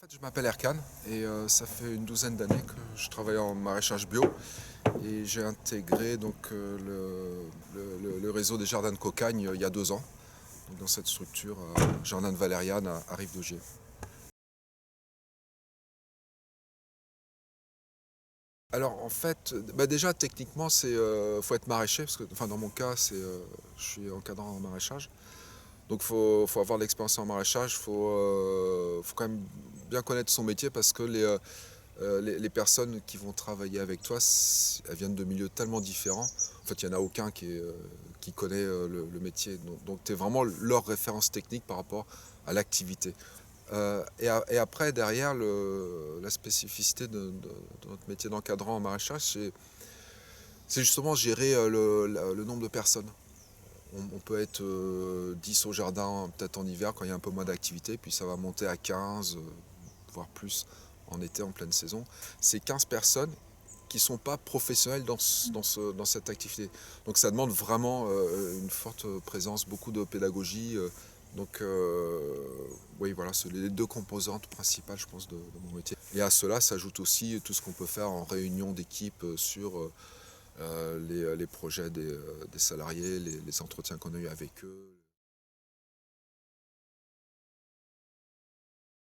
Je m'appelle Erkan et ça fait une douzaine d'années que je travaille en maraîchage bio et j'ai intégré le réseau des jardins de Cocagne il y a 2 ans, donc dans cette structure Jardin de Valériane à Rive-d'Augier. Alors en fait, déjà techniquement c'est faut être maraîcher parce que enfin dans mon cas je suis encadrant en maraîchage. Donc faut avoir de l'expérience en maraîchage, faut quand même bien connaître son métier parce que les personnes qui vont travailler avec toi, elles viennent de milieux tellement différents. En fait, il n'y en a aucun qui connaît le métier. Donc tu es vraiment leur référence technique par rapport à l'activité. Et après, derrière, la spécificité de notre métier d'encadrant en maraîchage, c'est justement gérer le nombre de personnes. On peut être 10 au jardin, peut-être en hiver quand il y a un peu moins d'activité, puis ça va monter à 15, voire plus en été, en pleine saison. C'est 15 personnes qui ne sont pas professionnels dans cette activité. Donc ça demande vraiment une forte présence, beaucoup de pédagogie. Oui, voilà, c'est les deux composantes principales, je pense, de mon métier. Et à cela s'ajoute aussi tout ce qu'on peut faire en réunion d'équipe sur les projets des salariés, les entretiens qu'on a eu avec eux.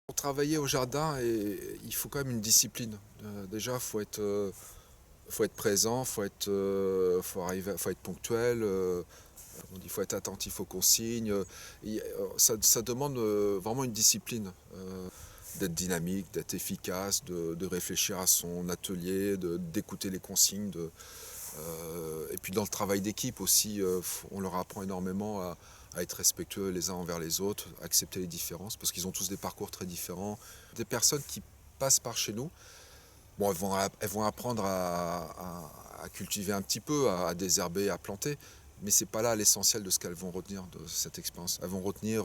Pour travailler au jardin, il faut quand même une discipline. Déjà, faut être présent, faut être ponctuel, il faut être attentif aux consignes. Ça demande vraiment une discipline, d'être dynamique, d'être efficace, de réfléchir à son atelier, d'écouter les consignes. Et puis dans le travail d'équipe aussi, on leur apprend énormément à être respectueux les uns envers les autres, accepter les différences, parce qu'ils ont tous des parcours très différents. Des personnes qui passent par chez nous, bon, elles vont apprendre à cultiver un petit peu, à désherber, à planter, mais c'est pas là l'essentiel de ce qu'elles vont retenir de cette expérience. Elles vont retenir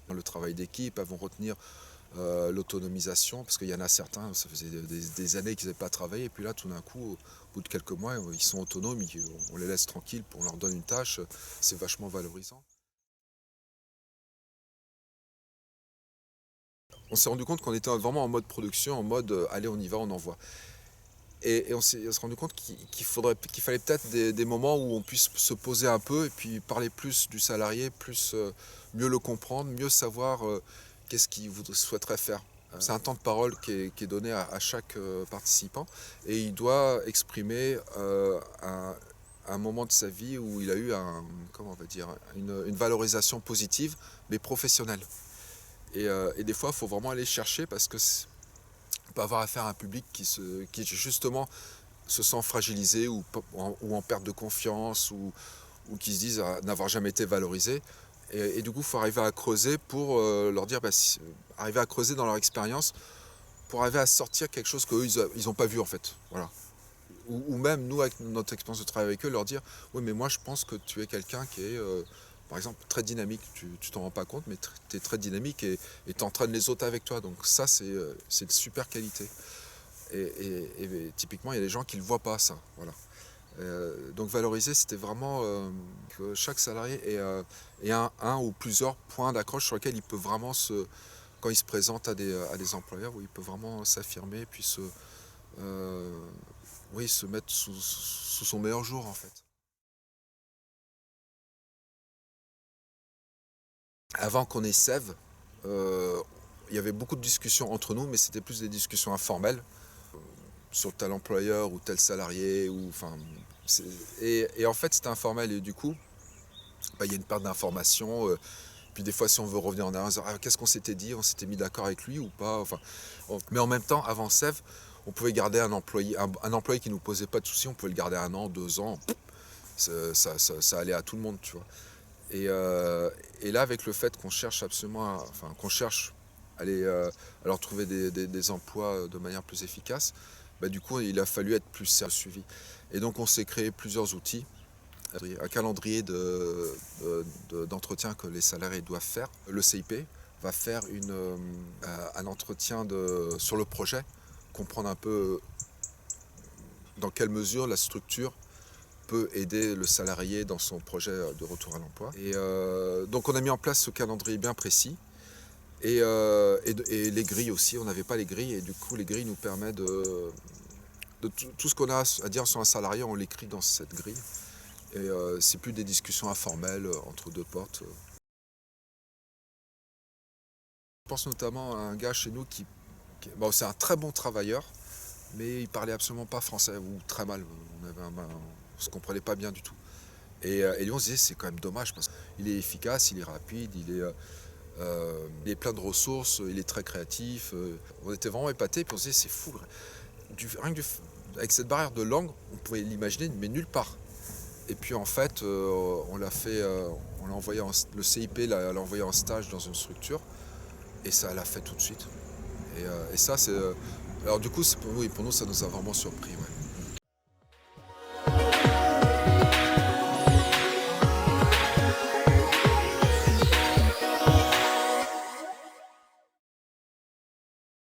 le travail d'équipe, elles vont retenir l'autonomisation, parce qu'il y en a certains, ça faisait des années qu'ils n'avaient pas travaillé, et puis là, tout d'un coup, au bout de quelques mois, ils sont autonomes, on les laisse tranquilles, on leur donne une tâche, c'est vachement valorisant. On s'est rendu compte qu'on était vraiment en mode production, en mode allez, on y va, on envoie. Et on s'est rendu compte qu'il fallait peut-être des moments où on puisse se poser un peu et puis parler plus du salarié, mieux le comprendre, mieux savoir qu'est-ce qu'il souhaiterait faire. C'est un temps de parole qui est donné à chaque participant et il doit exprimer un moment de sa vie où il a eu comment on va dire, une valorisation positive mais professionnelle. Et des fois, il faut vraiment aller chercher parce que on peut avoir affaire à un public qui justement se sent fragilisé ou en perte de confiance ou qui se disent n'avoir jamais été valorisé. Et du coup, il faut arriver à creuser pour leur dire, arriver à creuser dans leur expérience pour arriver à sortir quelque chose qu'eux, ils n'ont pas vu en fait. Voilà. Ou même nous, avec notre expérience de travail avec eux, leur dire, oui mais moi je pense que tu es quelqu'un qui est, par exemple, très dynamique. Tu t'en rends pas compte, mais tu es très dynamique et tu entraînes les autres avec toi. Donc ça, c'est une super qualité. Et typiquement, il y a des gens qui ne le voient pas, ça. Voilà. Donc valoriser, c'était vraiment que chaque salarié ait un ou plusieurs points d'accroche sur lesquels il peut vraiment quand il se présente à des employeurs, où il peut vraiment s'affirmer et puis euh, oui, se mettre sous son meilleur jour en fait. Avant qu'on ait Sève, il y avait beaucoup de discussions entre nous, mais c'était plus des discussions informelles sur tel employeur ou tel salarié. Et en fait, c'était informel et du coup, il y a une part d'information. Puis des fois, si on veut revenir en arrière, on se dit, ah, qu'est-ce qu'on s'était dit? On s'était mis d'accord avec lui ou pas? Enfin, mais en même temps, avant Sève, on pouvait garder un employé qui ne nous posait pas de soucis, on pouvait le garder 1 an, 2 ans. Ça allait à tout le monde, tu vois. Et là, avec le fait qu'on cherche absolument, qu'on cherche à leur trouver des emplois de manière plus efficace, du coup, il a fallu être plus sérieux suivi. Et donc, on s'est créé plusieurs outils, un calendrier d'entretien que les salariés doivent faire. Le CIP va faire un entretien sur le projet, comprendre un peu dans quelle mesure la structure peut aider le salarié dans son projet de retour à l'emploi. Et donc on a mis en place ce calendrier bien précis. Et les grilles aussi, on n'avait pas les grilles, et du coup les grilles nous permettent de tout ce qu'on a à dire sur un salarié, on l'écrit dans cette grille. Et c'est plus des discussions informelles entre deux portes. Je pense notamment à un gars chez nous bon, c'est un très bon travailleur, mais il parlait absolument pas français, ou très mal. On se comprenait pas bien du tout. Et lui on se disait c'est quand même dommage parce qu'il est efficace, il est rapide, il est plein de ressources, il est très créatif. On était vraiment épatés, puis on se disait c'est fou. Rien que avec cette barrière de langue, on pouvait l'imaginer, mais nulle part. Et puis en fait, on l'a envoyé le CIP l'a envoyé en stage dans une structure, et ça l'a fait tout de suite. Et ça, c'est. Alors du coup, oui, pour nous, ça nous a vraiment surpris. Ouais.